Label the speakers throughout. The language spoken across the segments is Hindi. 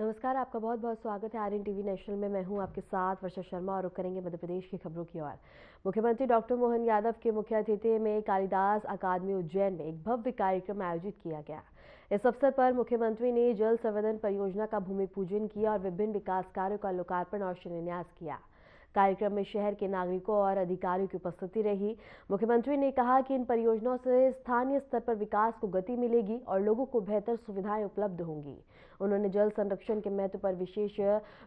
Speaker 1: नमस्कार, आपका बहुत बहुत स्वागत है आर्यन टीवी नेशनल में। मैं हूं आपके साथ वर्षा शर्मा और रुक करेंगे मध्य प्रदेश की खबरों की ओर। मुख्यमंत्री डॉक्टर मोहन यादव के मुख्य अतिथि में कालिदास अकादमी उज्जैन में एक भव्य कार्यक्रम आयोजित किया गया। इस अवसर पर मुख्यमंत्री ने जल संवर्धन परियोजना का भूमि पूजन किया और विभिन्न विकास कार्यों का लोकार्पण और शिलान्यास किया। कार्यक्रम में शहर के नागरिकों और अधिकारियों की उपस्थिति रही। मुख्यमंत्री ने कहा कि इन परियोजनाओं से स्थानीय स्तर पर विकास को गति मिलेगी और लोगों को बेहतर सुविधाएं उपलब्ध होंगी। उन्होंने जल संरक्षण के महत्व पर विशेष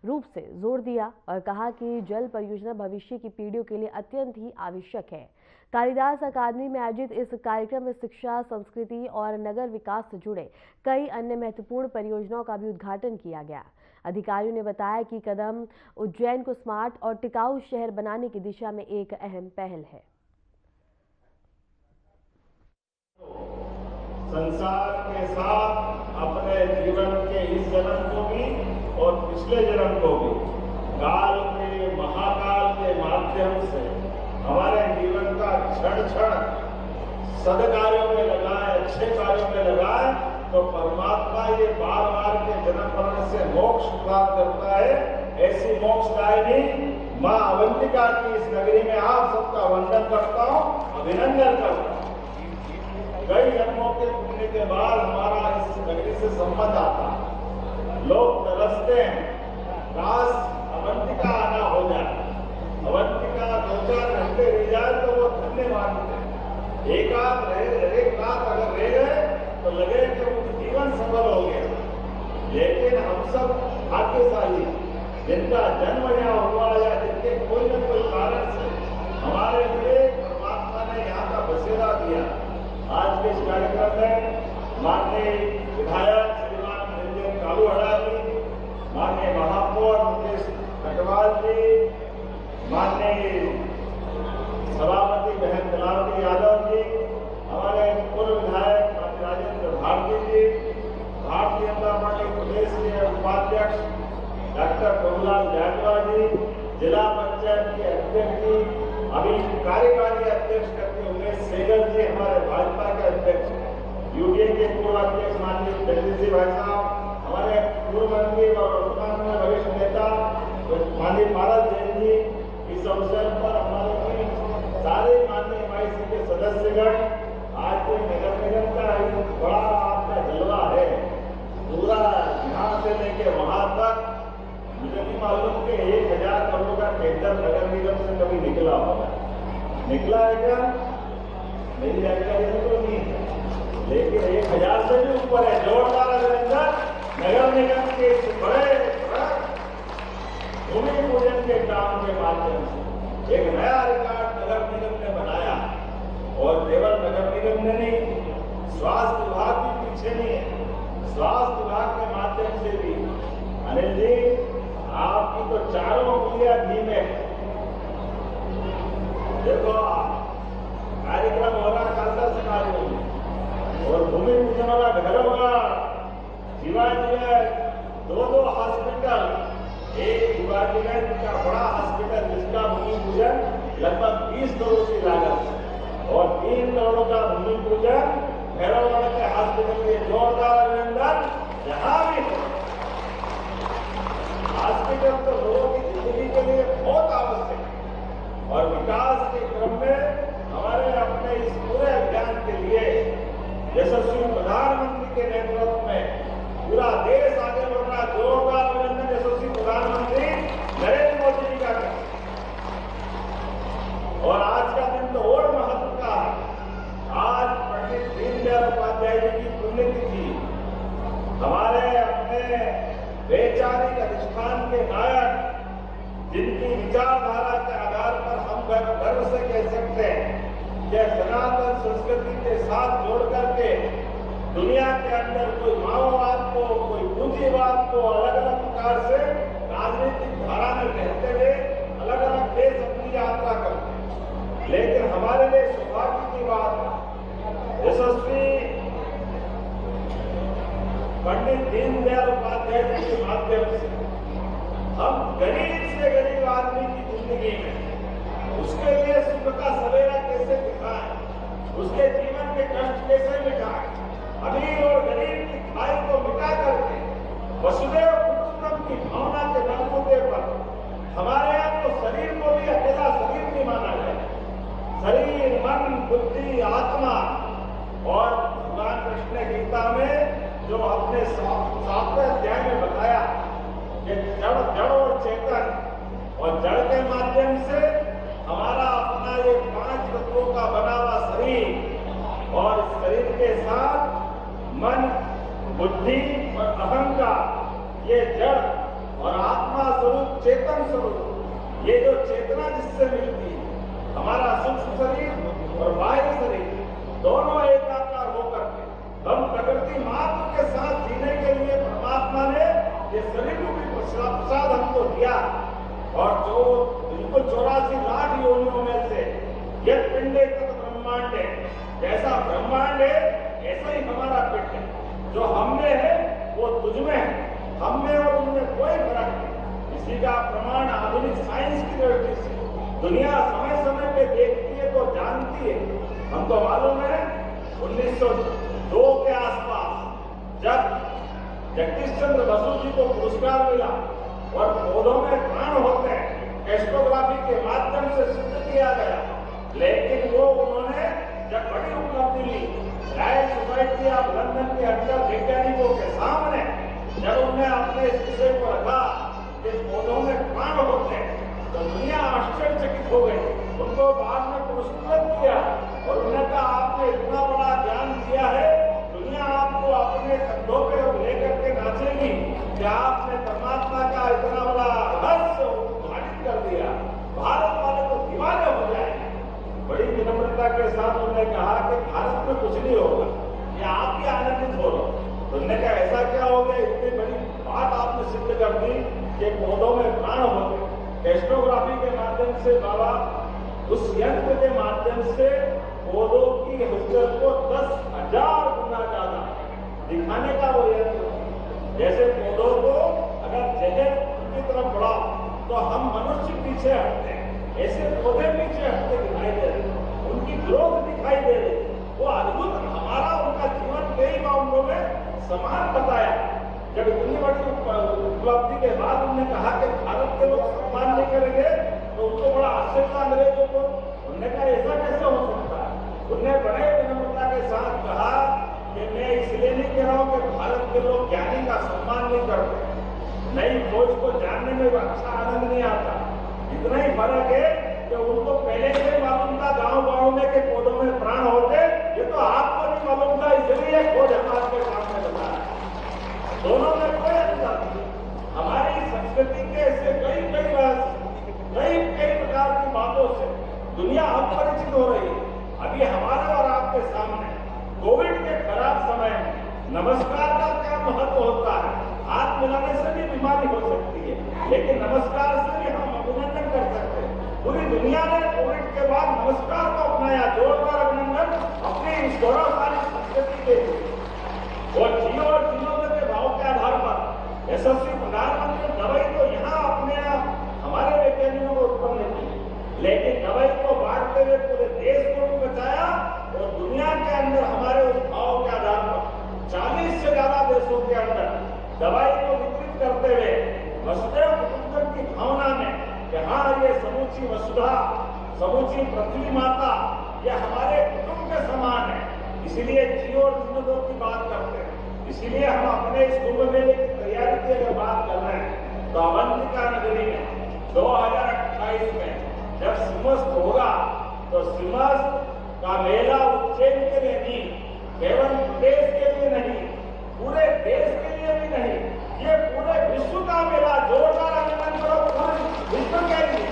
Speaker 1: रूप से जोर दिया और कहा कि जल परियोजना भविष्य की पीढ़ियों के लिए अत्यंत ही आवश्यक है। कालिदास अकादमी में आयोजित इस कार्यक्रम में शिक्षा, संस्कृति और नगर विकास से जुड़े कई अन्य महत्वपूर्ण परियोजनाओं का भी उद्घाटन किया गया। अधिकारियों ने बताया कि कदम उज्जैन को स्मार्ट और टिकाऊ शहर बनाने की दिशा में एक अहम पहल है।
Speaker 2: संसार के साथ अपने जीवन के इस जन्म को भी और पिछले जन्म को भी काल के महाकाल के माध्यम से हमारे जीवन का क्षण क्षण सद्कार्यों में लगाए, अच्छे कार्यों में लगाए तो परमात्मा ये बार बार के जन्म मरण से मोक्ष प्राप्त करता है। ऐसी मोक्षदायिनी मां अवंतिका की इस नगरी में आप सबका वंदन करता हूं, अभिनंदन करता हूं। कई जन्मों के पुण्य के बाद हमारा इस नगरी से संबंध आता है। लोग तरसते हैं, काश अवंतिका आना हो जाए, अवंतिका 2-4 घंटे रह जाए तो वो धन्य मानते हैं। एक रात अगर रह गए तो लगे कि उनका जीवन सफल हो गया। लेकिन हम सब भाग्यशाली जिनका जन्म यहाँ हुआ या जिनके कोई न कोई कारण से हमारे लिए परमात्मा ने यहाँ का बसेरा दिया। आज के इस कार्यक्रम में माननीय विधायक श्रीमान निरंजन कालूहड़ा जी, माननीय महापौर मुकेश कटवाल जी, माननीय सभापति बहन कलावती यादव जी, हमारे पूर्व विधायक राजेंद्र भारती जी, भारतीय जनता पार्टी प्रदेश के उपाध्यक्ष डॉक्टर प्रभुलाल जाटवा जी, जिला पंचायत के अध्यक्ष जी, अभी कार्यकारी अध्यक्ष करके उमेश सेगल जी, हमारे भाजपा के अध्यक्ष, यूडीए के पूर्व अध्यक्ष माननीय जगदीश जी भाई साहब, हमारे पूर्व मंत्री और वर्तमान में वरिष्ठ नेता माननीय पारस जैन जी, इस अवसर पर हमारे सारे माननीय एमआईसी के सदस्यगण, आज कोई नगर निगम का बड़ा आपका जलवा है। पूरा यहाँ से लेके वहां तक मुझे नहीं मालूम कि 1000 करोड़ का टेंडर नगर निगम से कभी निकला होगा। निकला है क्या? मेरी जानकारी तो नहीं है, लेकिन 1000 से भी ऊपर है। जोरदार अभिनंदन नगर निगम के इस बड़े भूमि पूजन के काम के माध्यम से एक नया रिकॉर्ड नगर निगम ने बनाया। और केवल नगर निगम ने नहीं, स्वास्थ्य विभाग भी पीछे नहीं है। स्वास्थ्य विभाग के माध्यम से भी अनिल जी आपकी तो चारों उंगलियां घी में है। देखो कार्यक्रम हो रहा कालिदास अकादमी में और भूमि पूजन वाला घर होगा शिवाजी में 2 हॉस्पिटल, एक शिवाजी में का बड़ा हॉस्पिटल जिसका भूमि पूजन लगभग 20 करोड़ की लागत है और 3 करोड़ का भूमि पूजन भैरवगढ़ के हॉस्पिटल के। जोरदार अभिनंदन। जहां भी हॉस्पिटल तो लोगों की जिंदगी के लिए बहुत आवश्यक है और विकास के क्रम में हमारे अपने इस पूरे अभियान के लिए यशस्वी प्रधानमंत्री के नेतृत्व में पूरा देश आगे बढ़ रहा। जोरदार अभिनंदन यशस्वी प्रधानमंत्री नरेंद्र मोदी जी का। और आज का दिन तो और महत्व का है। आज पंडित दीनदयाल उपाध्याय जी की पुण्यतिथि। हमारे अपने वैचारिक अधिष्ठान के नायक, जिनकी विचारधारा के आधार पर हम गर्व से कह सकते हैं कि सनातन संस्कृति के साथ जोड़ करके दुनिया के अंदर कोई माओवाद को, कोई पूंजीवाद को अलग अलग प्रकार से राजनीतिक धारा में रहते हुए अलग अलग देश अपनी यात्रा करते हैं। लेकिन हमारे लिए सौभाग्य की बात है, यशस्वी पंडित दीनदयाल उपाध्याय जी के माध्यम से हम गरीब से गरीब आदमी की जिंदगी में उसके लिए सुख का सवेरा कैसे दिखाएं, उसके जीवन के कष्ट कैसे मिटाएं, अमीर और गरीब की खाई को मिटा करके वसुदेव की भावना के बलबूते पर हमारे यहाँ तो शरीर को भी अकेला शरीर नहीं माना गया। शरीर, मन, बुद्धि, आत्मा और भगवान कृष्ण ने गीता में जो अपने 7वें अध्याय में बताया कि जड़ और चेतन, और जड़ के माध्यम से हमारा अपना ये 5 तत्वों का बना हुआ शरीर, और इस शरीर के साथ मन, बुद्धि और अहंकार, ये जड़, और आत्मा स्वरूप चेतन स्वरूप, ये जो चेतना जिससे मिलती है, हमारा सूक्ष्म शरीर और बाह्य शरीर दोनों एकाकार होकर के हम प्रकृति मात्र के साथ जीने के लिए परमात्मा ने ये शरीर को भी प्रसाद हमको दिया। और जो बिल्कुल 84 लाख योनियों में से यह पिंडे तक ब्रह्मांड है, जैसा ब्रह्मांड है ऐसा ही हमारा पिंड है। जो हम में है वो तुझ में है, हम में और उनमें कोई फर्क नहीं। इसी का प्रमाण आधुनिक साइंस की दृष्टि से दुनिया समय समय पे देखती है तो जानती है। हमको मालूम है 1902 के आसपास जब जगदीश चंद्र बसु जी को पुरस्कार मिला और पौधों में प्राण होते हैं, एस्ट्रोग्राफी के माध्यम से सिद्ध किया गया, लेकिन वो उन्होंने जब बड़ी उपलब्धि ली, रॉयल सोसाइटी ऑफ लंदन के अंदर वैज्ञानिकों के सामने जब उन्होंने अपने इस विषय को रखा कि पौधों में प्राण होते हैं, तो दुनिया आश्चर्यचकित हो गई। उनको बाद में पुरस्कृत किया और उन्होंने कहा आपने इतना बड़ा ज्ञान दिया है, दुनिया आपको अपने कंधों पे लेकर के नाचेगी कि आपने परमात्मा का इतना बड़ा रहस्य उद्घाटित कर दिया, भारत वाले तो दीवाने हो जाएंगे। बड़ी विनम्रता के साथ उन्होंने कहा कि भारत में कुछ नहीं होगा, ये आप ही आनंदित हो रहे। उन्होंने कहा ऐसा क्या हो गया, इतनी बड़ी बात आपने सिद्ध कर दी कि पौधों में प्राण होते। एस्ट्रोग्राफी के माध्यम से बाबा उस यंत्र के माध्यम से पौधों की हलचल को 10,000 गुना ज्यादा दिखाने का वो यंत्र। जैसे पौधों को अगर जहर की तरफ बढ़ा तो हम मनुष्य पीछे हटते हैं, ऐसे पौधे पीछे हटते दिखाई दे रहे, उनकी ग्रोथ दिखाई दे रही। वो अद्भुत हमारा उनका जीवन कई मामलों में समान बताया। जब इतनी बड़ी उपलब्धि के बाद उन्होंने कहा कि भारत के लोग सम्मान नहीं करेंगे तो उनको बड़ा आश्चर्य था अंग्रेजों को। उन्होंने कहा ऐसा कैसे हो सकता है। उन्होंने बड़े विनम्रता के साथ कहा कि मैं इसलिए नहीं कह रहा हूं कि भारत के लोग ज्ञानी का सम्मान नहीं करते, नई खोज को जानने में अच्छा आनंद नहीं आता। इतना ही फर्क है कि उनको पहले से मालूम था गाँव में के पौधों में प्राण होते, ये तो आपको नहीं मालूम था, इसलिए खोज हम आपके सामने बता रहे। दोनों में कोई अंतर नहीं। हमारी संस्कृति के ऐसे कई प्रकार की बातों से दुनिया अपरिचित हो रही है। अभी हमारे और आपके सामने कोविड के खराब समय में नमस्कार का क्या महत्व होता है। हाथ मिलाने से भी बीमारी हो सकती है, लेकिन नमस्कार से भी हम अभिनंदन कर सकते हैं। पूरी दुनिया ने कोविड के बाद नमस्कार को अपनाया। जोरदार अभिनंदन अपनी इस गौरवशाली संस्कृति के लिए। और जियो और जिनों के भाव के आधार पर यशस्वी प्रधानमंत्री दवाई तो यहाँ अपने हमारे वैज्ञानिकों को उत्पन्न की, लेकिन दवाई को बांटते हुए पूरे देश को भी बचाया। और दुनिया के अंदर हमारे उस भाव के आधार पर 40 से ज्यादा देशों के अंदर दवाई को वितरित करते हुए वसुधैव कुटुंबकम की भावना में कि हाँ ये समूची वसुधा, समूची पृथ्वी माता ये हमारे कुटुंब के समान है, इसीलिए जियो और जिनो की बात करते हैं। इसीलिए हम अपने इस कुंभ मेले की तैयारी की अगर बात कर रहे हैं तो अवंतिका नगरी में 2028 में जब सिंहस्थ होगा तो सिंहस्थ का मेला उज्जैन के लिए नहीं, केवल प्रदेश के लिए नहीं, पूरे देश के लिए भी नहीं, ये पूरे विश्व का मेला। जोरदार अभिनंदन करो पूरे विश्व के लिए।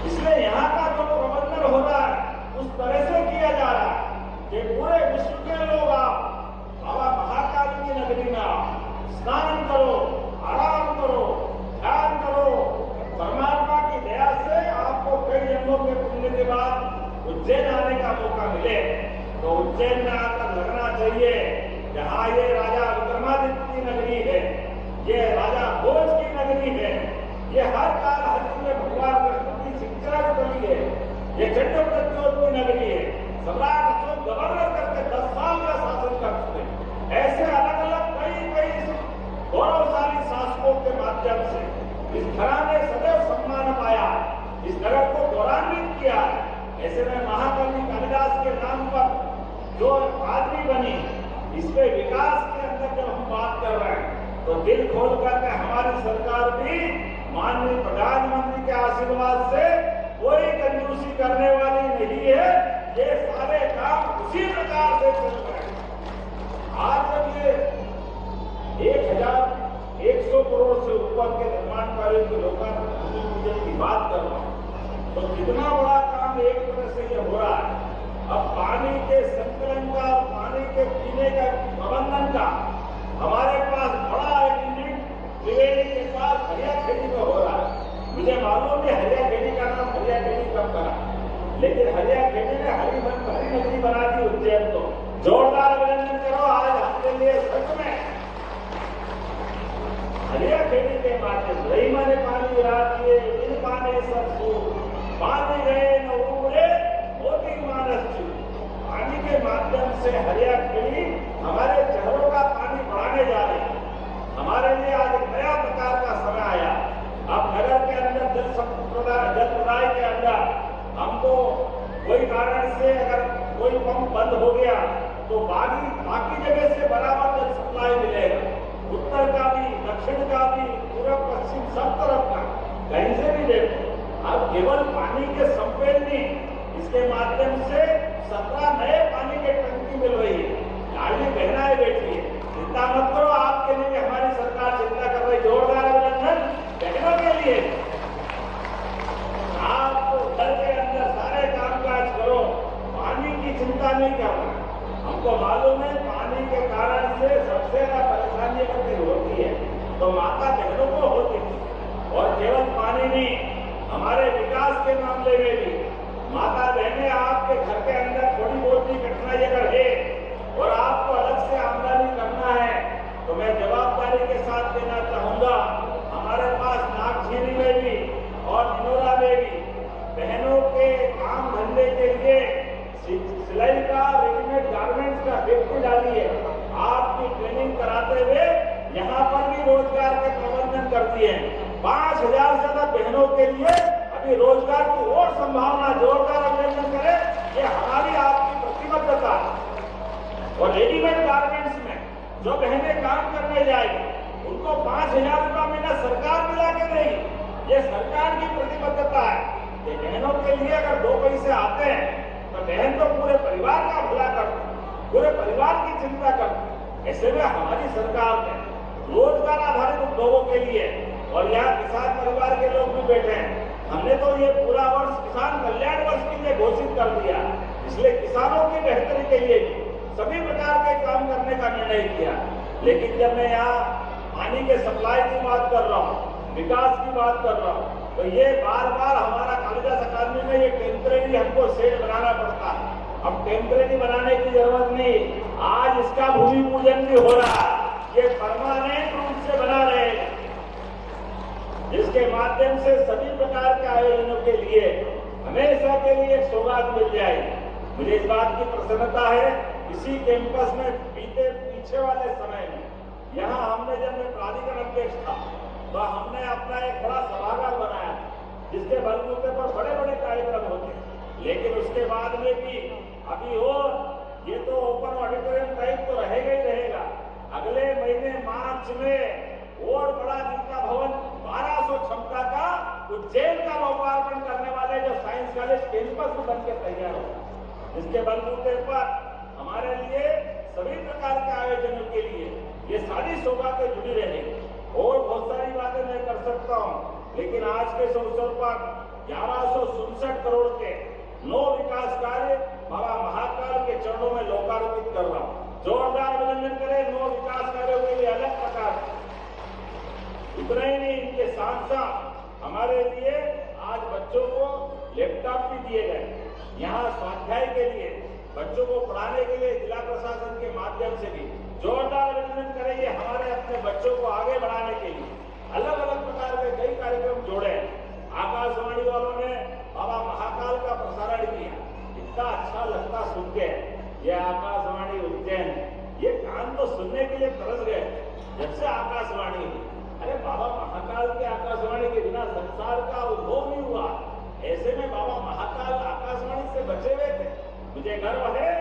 Speaker 2: इसलिए यहाँ का जो प्रबंधन हो रहा है उस तरह से किया जा रहा है कि पूरे विश्व के लोग आप बाबा महाकाल की नगरी में आओ, स्नान करो, आराम करो, ध्यान करो। परमात्मा की दया से आपको कई जन्मों के पुण्य के बाद उज्जैन आने का मौका मिले तो उज्जैन में आकर लगना चाहिए। जहाँ ये राजा विक्रमादित्य की नगरी है, ये राजा भोज की नगरी है, ये हर काल हरि में भगवान कृष्ण की शिक्षा स्थली है, ये चंद्रप्रद्योत की नगरी है। सम्राट अशोक गवर्नर करके 10 साल का शासन कर चुके। ऐसे अलग अलग कई गौरव के माध्यम से इस धरा ने सदैव सम्मान पाया, इस नगर को गौरवान्वित किया। ऐसे में महाकवि कालिदास के नाम पर जो आदमी बनी, इसके विकास के अंदर जब हम बात कर रहे हैं तो दिल खोल करके हमारी सरकार भी माननीय प्रधानमंत्री के आशीर्वाद से कोई कंजूसी करने वाली नहीं है। ये सारे काम उसी प्रकार से चल रहे हैं। आज जब ये 1100 करोड़ से ऊपर के निर्माण कार्यों के लोकार्पण भूमि पूजन की बात कर रहा हूं, तो कितना बड़ा काम एक तरह से ये हो रहा है। अब पानी के संकलन का, पानी के पीने का प्रबंधन का हमारे पास बड़ा यूनिट त्रिवेणी के पास हरियाखेड़ी में हो रहा है। मुझे मालूम है हरियाखेड़ी का नाम हरियाखेड़ी कब करा, लेकिन हरियाखेड़ी ने हरी नगरी बना दी उज्जैन को। जोरदार अभिनंदन करो आज हमारे लिए। सच में हरियाखेड़ी के माध्यम से रही मैंने पानी रात दिए, इन पाने सब सूख, पानी गए न उबरे मोती मानस चूक। पानी के माध्यम से हरियाखेड़ी हमारे शहरों का पानी बढ़ाने जा रही है। हमारे लिए आज एक नया प्रकार का समय आया। अब नगर के अंदर जल प्रदाय के अंदर हमको कोई कारण से अगर कोई पंप बंद हो गया तो बाकी जगह से बराबर जल सप्लाई मिलेगा। उत्तर का भी, दक्षिण का भी, पूर्व पश्चिम सब तरफ का, कहीं से भी देखो। अब केवल पानी के संपेल नहीं, इसके माध्यम से 17 नए पानी के टंकी मिल रही है। गाड़ी बहनाएं बैठी है। चिंता मत करो, आपके लिए हमारी सरकार चिंता कर रही है। जोरदार अभिनंदन बहनों के लिए। आप घर के अंदर सारे कामकाज करो, पानी की चिंता नहीं करना। हमको मालूम है पानी के कारण से सबसे ज्यादा परेशानी अगर होती है तो माता बहनों को होती है। और केवल पानी नहीं, हमारे विकास के मामले में भी माता बहनें आपके घर के अंदर थोड़ी बहुत भी कठिनाई अगर है और आपको अलग से आमदनी करना है तो मैं जवाबदारी के साथ देना चाहूंगा। हमारे पास नागझीरी में भी और निनोरा में भी बहनों के काम धंधे के लिए सिलाई का, रेडीमेड गारमेंट्स का फैक्ट्री डाली है। आपकी ट्रेनिंग कराते हुए यहाँ पर भी रोजगार के प्रबंधन करती है। 5000 से ज्यादा बहनों के लिए अभी रोजगार की और संभावना। जोरदार अभिनंदन करें, ये हमारी आपकी प्रतिबद्धता है। और रेडीमेड गारमेंट्स में जो बहनें काम करने जाएगी उनको 5000 रुपया महीना सरकार मिला के नहीं, ये सरकार की प्रतिबद्धता है। ये बहनों के लिए अगर 2 पैसे आते हैं तो बहन तो पूरे परिवार का भला करती, पूरे परिवार की चिंता करती। ऐसे में हमारी सरकार ने रोजगार आधारित उद्योगों के लिए, और यहाँ किसान परिवार के लोग भी बैठे हैं, हमने तो ये पूरा वर्ष किसान कल्याण वर्ष के लिए घोषित कर दिया। इसलिए किसानों की बेहतरी के लिए भी सभी प्रकार के काम करने का निर्णय किया। लेकिन जब मैं यहाँ पानी के सप्लाई की बात कर रहा हूँ, विकास की बात कर रहा हूँ, तो ये बार बार हमारा कालिदास अकादमी में ये टेम्परेरी हमको शेड बनाना पड़ता है। अब टेम्परेरी बनाने की जरूरत नहीं, आज इसका भूमि पूजन भी हो रहा है। ये परमानेंट रूप से बना रहेगा, जिसके माध्यम से सभी प्रकार के आयोजनों के लिए हमेशा के लिए एक सौगात मिल जाएगी। मुझे इस बात की प्रसन्नता है, इसी कैंपस में पीछे वाले समय में यहाँ हमने जब मैं प्राधिकरण अध्यक्ष था तो हमने अपना एक बड़ा सभागार बनाया जिसके बलबूते पर बड़े बड़े कार्यक्रम होते हैं। लेकिन उसके बाद में भी अभी हो ये तो ओपन ऑडिटोरियम टाइप तो रहेगा ही रहेगा। अगले महीने मार्च में और बड़ा जिनका भवन 1200 क्षमता का उज्जैन का लोकार्पण करने वाले जो साइंस कॉलेज कैंपस में बनकर तैयार हो, जिसके बलबूते पर हमारे लिए सभी प्रकार के आयोजनों के लिए ये सारी सौगातें जुड़ी रहेंगी। और बहुत सारी बातें मैं कर सकता हूँ, लेकिन आज के इस अवसर पर 1167 करोड़ के 9 विकास कार्य बाबा महाकाल के चरणों में लोकार्पित कर रहा हूँ। जोरदार अभिनंदन करें 9 विकास कार्यों के लिए अलग प्रकार। इतना ही नहीं, इनके साथ साथ हमारे लिए आज बच्चों को लैपटॉप भी दिए गए। यहाँ स्वाध्याय के लिए बच्चों को पढ़ाने के लिए जिला प्रशासन के माध्यम से भी जोरदार अभिनंदन करेंगे। हमारे अपने बच्चों को आगे बढ़ाने के लिए अलग अलग प्रकार के कई कार्यक्रम जोड़े। आकाशवाणी वालों ने बाबा महाकाल का प्रसारण किया, इतना अच्छा लगता सुन के। ये आकाशवाणी उज्जैन, ये कान तो सुनने के लिए तरस गए जब से आकाशवाणी हुई। अरे बाबा महाकाल के आकाशवाणी के बिना संसार का उद्भव नहीं हुआ। ऐसे में बाबा महाकाल आकाशवाणी से बचे हुए थे। मुझे गर्व है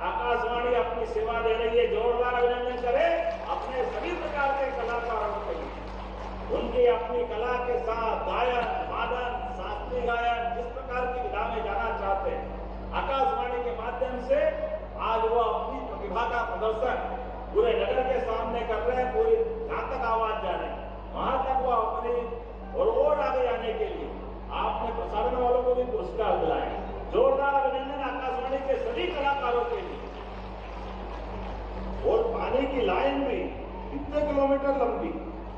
Speaker 2: आकाशवाणी अपनी सेवा दे रही है। जोरदार अभिनंदन करें अपने सभी प्रकार के कलाकारों के लिए। उनकी अपनी कला के साथ गायन, वादन, शास्त्रीय गायन जिस प्रकार की विधा में जाना चाहते हैं, आकाशवाणी के माध्यम से आज वो अपनी प्रतिभा का प्रदर्शन पूरे नगर के सामने कर रहे हैं। पूरी जहां तक आवाज जा रही है वहां तक वो अपनी और आगे जाने के लिए आपने प्रसारण वालों को भी पुरस्कार दिलाए। जोरदार अभिनंदन आकाशवाणी के सभी कलाकारों के लिए। और पानी की लाइन भी कितने किलोमीटर लंबी,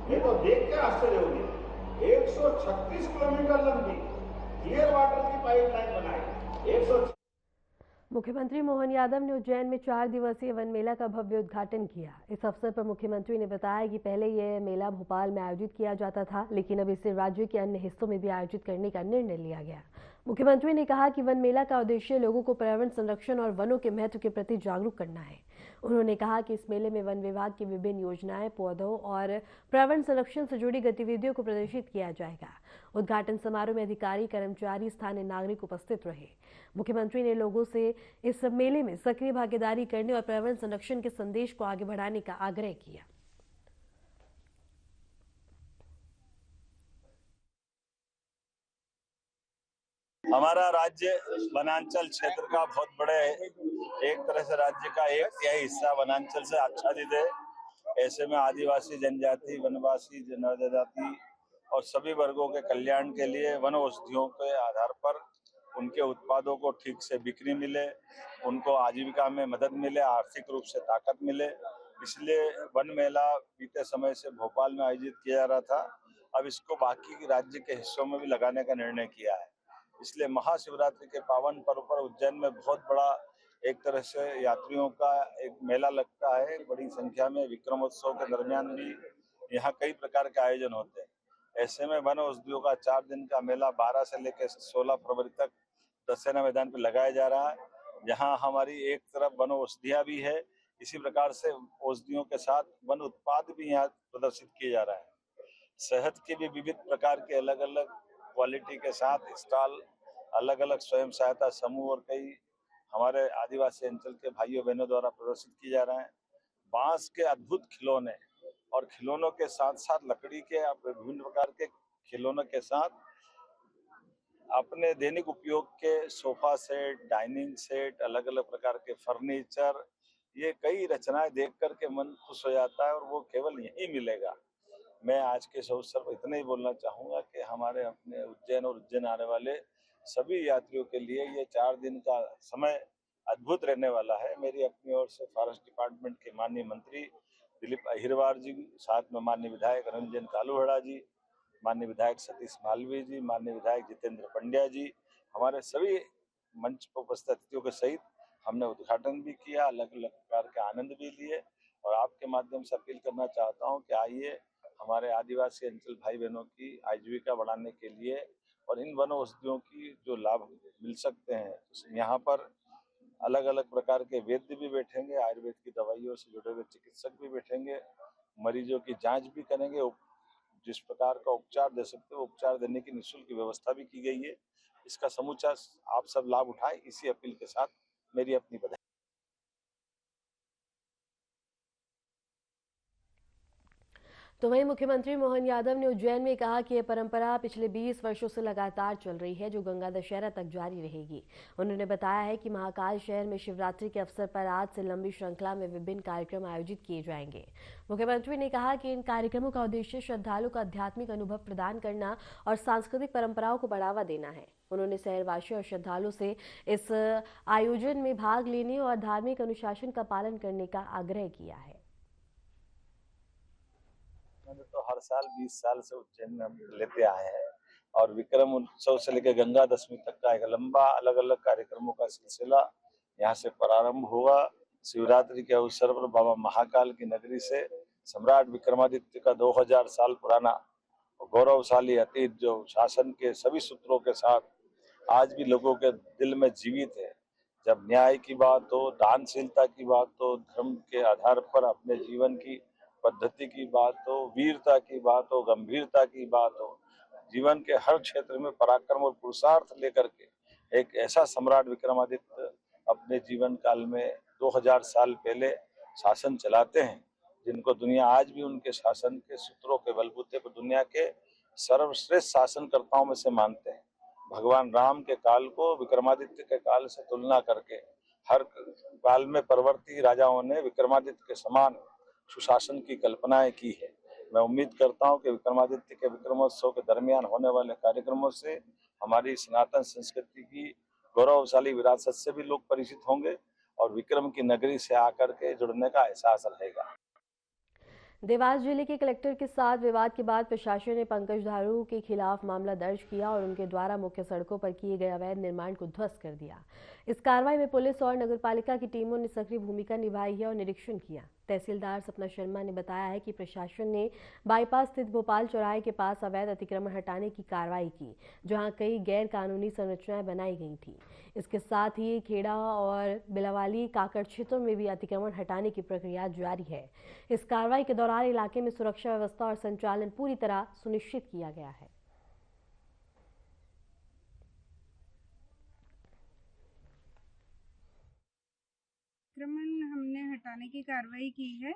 Speaker 2: मैं तो देख के आश्चर्य हो गया। 136 किलोमीटर लंबी क्लियर वाटर की पाइपलाइन बनाई।
Speaker 1: मुख्यमंत्री मोहन यादव ने उज्जैन में 4 दिवसीय वन मेला का भव्य उद्घाटन किया। इस अवसर पर मुख्यमंत्री ने बताया कि पहले यह मेला भोपाल में आयोजित किया जाता था, लेकिन अब इसे राज्य के अन्य हिस्सों में भी आयोजित करने का निर्णय लिया गया। मुख्यमंत्री ने कहा कि वन मेला का उद्देश्य लोगों को पर्यावरण संरक्षण और वनों के महत्व के प्रति जागरूक करना है। उन्होंने कहा कि इस मेले में वन विभाग की विभिन्न योजनाएं, पौधों और पर्यावरण संरक्षण से जुड़ी गतिविधियों को प्रदर्शित किया जाएगा। उद्घाटन समारोह में अधिकारी, कर्मचारी, स्थानीय नागरिक उपस्थित रहे। मुख्यमंत्री ने लोगों से इस मेले में सक्रिय भागीदारी करने और पर्यावरण संरक्षण के संदेश को आगे बढ़ाने का आग्रह किया।
Speaker 3: हमारा राज्य वनांचल क्षेत्र का बहुत बड़े, एक तरह से राज्य का 1/3 हिस्सा वनांचल से आच्छादित है। ऐसे में आदिवासी जनजाति, वनवासी जनजाति और सभी वर्गों के कल्याण के लिए वन औषधियों के आधार पर उनके उत्पादों को ठीक से बिक्री मिले, उनको आजीविका में मदद मिले, आर्थिक रूप से ताकत मिले, इसलिए वन मेला बीते समय से भोपाल में आयोजित किया जा रहा था। अब इसको बाकी राज्य के हिस्सों में भी लगाने का निर्णय किया है। इसलिए महाशिवरात्रि के पावन पर्व पर उज्जैन में बहुत बड़ा एक तरह से यात्रियों का एक मेला लगता है। बड़ी संख्या में विक्रमोत्सव के दरमियान भी यहाँ कई प्रकार के आयोजन होते हैं। ऐसे में वन औषधियों का 4 दिन का मेला 12 से लेकर 16 फरवरी तक दशहरा मैदान पर लगाया जा रहा है, जहाँ हमारी एक तरफ वन औषधियाँ भी है, इसी प्रकार से औषधियों के साथ वन उत्पाद भी यहाँ प्रदर्शित किए जा रहा है। शहद के भी विविध प्रकार के अलग अलग क्वालिटी के साथ स्टॉल, अलग अलग स्वयं सहायता समूह और कई हमारे आदिवासी अंचल के भाइयों बहनों द्वारा प्रदर्शित किए जा रहे हैं। बांस के अद्भुत खिलौने और खिलौनों के साथ साथ लकड़ी के विभिन्न प्रकार के खिलौनों के साथ अपने दैनिक उपयोग के सोफा सेट, डाइनिंग सेट, अलग अलग प्रकार के फर्नीचर, ये कई रचनाएं देख करके मन खुश हो जाता है और वो केवल यहीं मिलेगा। मैं आज के इस अवसर पर इतना ही बोलना चाहूँगा कि हमारे अपने उज्जैन और उज्जैन आने वाले सभी यात्रियों के लिए ये 4 दिन का समय अद्भुत रहने वाला है। मेरी अपनी ओर से फॉरेस्ट डिपार्टमेंट के माननीय मंत्री दिलीप अहिरवार जी, साथ में माननीय विधायक रंजन कालूहड़ा जी, माननीय विधायक सतीश मालवीय जी, माननीय विधायक जितेंद्र पंड्या जी, हमारे सभी मंच पर उपस्थित अतिथियों के सहित हमने उद्घाटन भी किया, अलग अलग प्रकार के आनंद भी लिए। और आपके माध्यम से अपील करना चाहता हूँ कि आइए हमारे आदिवासी अंचल भाई बहनों की आजीविका बढ़ाने के लिए और इन वन औषधियों की जो लाभ मिल सकते हैं, यहाँ पर अलग अलग प्रकार के वैद्य भी बैठेंगे, आयुर्वेद की दवाइयों से जुड़े हुए चिकित्सक भी बैठेंगे, मरीजों की जांच भी करेंगे, जिस प्रकार का उपचार दे सकते हो उपचार देने की निःशुल्क व्यवस्था भी की गई है। इसका समूचा आप सब लाभ उठाएं, इसी अपील के साथ मेरी अपनी बधाई।
Speaker 1: तो वहीं मुख्यमंत्री मोहन यादव ने उज्जैन में कहा कि यह परंपरा पिछले 20 वर्षों से लगातार चल रही है, जो गंगा दशहरा तक जारी रहेगी। उन्होंने बताया है कि महाकाल शहर में शिवरात्रि के अवसर पर आज से लंबी श्रृंखला में विभिन्न कार्यक्रम आयोजित किए जाएंगे। मुख्यमंत्री ने कहा कि इन कार्यक्रमों का उद्देश्य श्रद्धालुओं को आध्यात्मिक अनुभव प्रदान करना और सांस्कृतिक परंपराओं को बढ़ावा देना है। उन्होंने शहरवासियों और श्रद्धालुओं से इस आयोजन में भाग लेने और धार्मिक अनुशासन का पालन करने का आग्रह किया है।
Speaker 3: तो हर साल 20 साल से उज्जैन में हम लेते आए हैं और विक्रम उत्सव से लेकर गंगा दशमी तक का एक लंबा अलग अलग कार्यक्रमों का सिलसिला यहाँ से प्रारंभ हुआ। शिवरात्रि के अवसर पर बाबा महाकाल की नगरी से सम्राट विक्रमादित्य का 2000 साल पुराना गौरवशाली अतीत जो शासन के सभी सूत्रों के साथ आज भी लोगों के दिल में जीवित है। जब न्याय की बात हो, दानशीलता की बात हो, धर्म के आधार पर अपने जीवन की पद्धति की बात हो, वीरता की बात हो, गंभीरता की बात हो, जीवन के हर क्षेत्र में पराक्रम और पुरुषार्थ लेकर के एक ऐसा सम्राट विक्रमादित्य अपने जीवन काल में 2000 साल पहले शासन चलाते हैं, जिनको दुनिया आज भी उनके शासन के सूत्रों के बलबूते पर दुनिया के सर्वश्रेष्ठ शासनकर्ताओं में से मानते हैं। भगवान राम के काल को विक्रमादित्य के काल से तुलना करके हर काल में परवर्ती राजाओं ने विक्रमादित्य के समान सुशासन की कल्पनाएं की है। मैं उम्मीद करता हूं कि विक्रमादित्य के विक्रमोत्सव के दरमियान होने वाले कार्यक्रमों से हमारी सनातन संस्कृति की गौरवशाली विरासत से भी लोग परिचित होंगे और विक्रम की नगरी से आकर के जुड़ने का एहसास रहेगा।
Speaker 1: देवास जिले के कलेक्टर के साथ विवाद के बाद प्रशासन ने पंकज धारू के खिलाफ मामला दर्ज किया और उनके द्वारा मुख्य सड़कों पर किए गए अवैध निर्माण को ध्वस्त कर दिया। इस कार्रवाई में पुलिस और नगरपालिका की टीमों ने सक्रिय भूमिका निभाई है और निरीक्षण किया। तहसीलदार सपना शर्मा ने बताया है कि प्रशासन ने बाईपास स्थित भोपाल चौराहे के पास अवैध अतिक्रमण हटाने की कार्रवाई की, जहां कई गैर कानूनी संरचनाएं बनाई गई थी। इसके साथ ही खेड़ा और बिलावाली काकड़ क्षेत्रों में भी अतिक्रमण हटाने की प्रक्रिया जारी है। इस कार्रवाई के दौरान इलाके में सुरक्षा व्यवस्था और संचालन पूरी तरह सुनिश्चित किया गया है।
Speaker 4: अतिक्रमण हमने हटाने की कार्रवाई की है।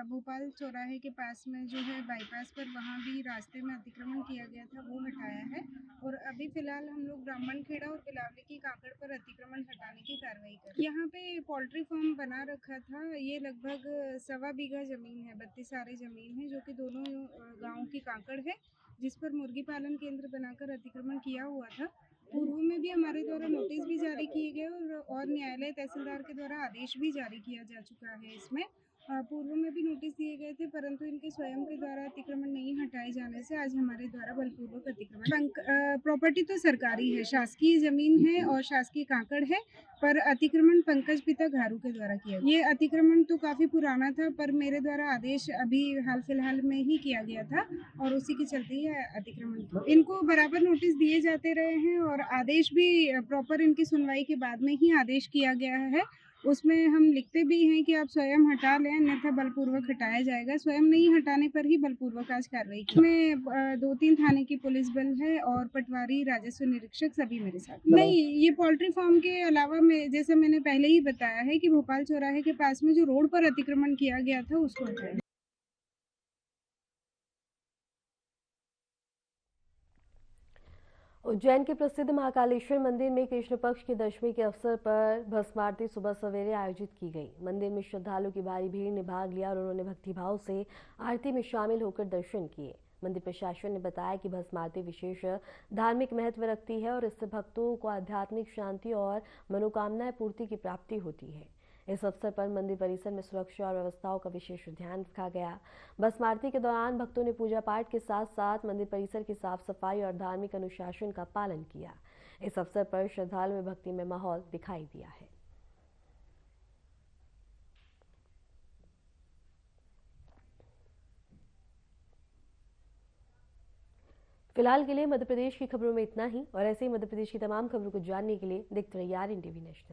Speaker 4: भोपाल चौराहे के पास में जो है बाईपास पर, वहाँ भी रास्ते में अतिक्रमण किया गया था, वो हटाया है। और अभी फिलहाल हम लोग ब्राह्मण खेड़ा और बिलावली की काकड़ पर अतिक्रमण हटाने की कार्रवाई कर रहे हैं। यहाँ पे पोल्ट्री फार्म बना रखा था। ये लगभग 1.25 बीघा जमीन है, 32 आरे जमीन है, जो कि दोनों गाँव की काकड़ है, जिस पर मुर्गी पालन केंद्र बनाकर अतिक्रमण किया हुआ था। पूर्व में भी हमारे द्वारा नोटिस भी जारी किए गए और न्यायालय तहसीलदार के द्वारा आदेश भी जारी किया जा चुका है। इसमें पूर्व में भी नोटिस दिए गए थे, परंतु इनके स्वयं के द्वारा अतिक्रमण नहीं हटाए जाने से आज हमारे द्वारा बलपूर्वक अतिक्रमण। प्रॉपर्टी तो सरकारी है, शासकीय जमीन है और शासकीय काकड़ है, पर अतिक्रमण पंकज पिता घारू के द्वारा किया। ये अतिक्रमण तो काफी पुराना था, पर मेरे द्वारा आदेश अभी हाल फिलहाल में ही किया गया था और उसी के चलते ही अतिक्रमण। इनको बराबर नोटिस दिए जाते रहे हैं और आदेश भी प्रॉपर इनकी सुनवाई के बाद में ही आदेश किया गया है। उसमें हम लिखते भी हैं कि आप स्वयं हटा लें, अन्यथा बलपूर्वक हटाया जाएगा। स्वयं नहीं हटाने पर ही बलपूर्वक आज कार्रवाई की। इसमें 2-3 थाने की पुलिस बल है और पटवारी, राजस्व निरीक्षक सभी मेरे साथ। नहीं, ये पोल्ट्री फार्म के अलावा जैसे मैंने पहले ही बताया है कि भोपाल चौराहे के पास में जो रोड पर अतिक्रमण किया गया था उसको हटाया।
Speaker 1: उज्जैन के प्रसिद्ध महाकालेश्वर मंदिर में कृष्ण पक्ष की दशमी के अवसर पर भस्म आरती सुबह सवेरे आयोजित की गई। मंदिर में श्रद्धालुओं की भारी भीड़ ने भाग लिया और उन्होंने भक्तिभाव से आरती में शामिल होकर दर्शन किए। मंदिर प्रशासन ने बताया कि भस्म आरती विशेष धार्मिक महत्व रखती है और इससे भक्तों को आध्यात्मिक शांति और मनोकामनाएं पूर्ति की प्राप्ति होती है। इस अवसर पर मंदिर परिसर में सुरक्षा और व्यवस्थाओं का विशेष ध्यान रखा गया। भस्म आरती के दौरान भक्तों ने पूजा पाठ के साथ साथ मंदिर परिसर की साफ सफाई और धार्मिक अनुशासन का पालन किया। इस अवसर पर श्रद्धालुओं में भक्ति में माहौल दिखाई दिया है। फिलहाल के लिए मध्य प्रदेश की खबरों में इतना ही और ऐसे ही मध्य प्रदेश की तमाम खबरों को जानने के लिए देखते रहिए RNTV नेशनल।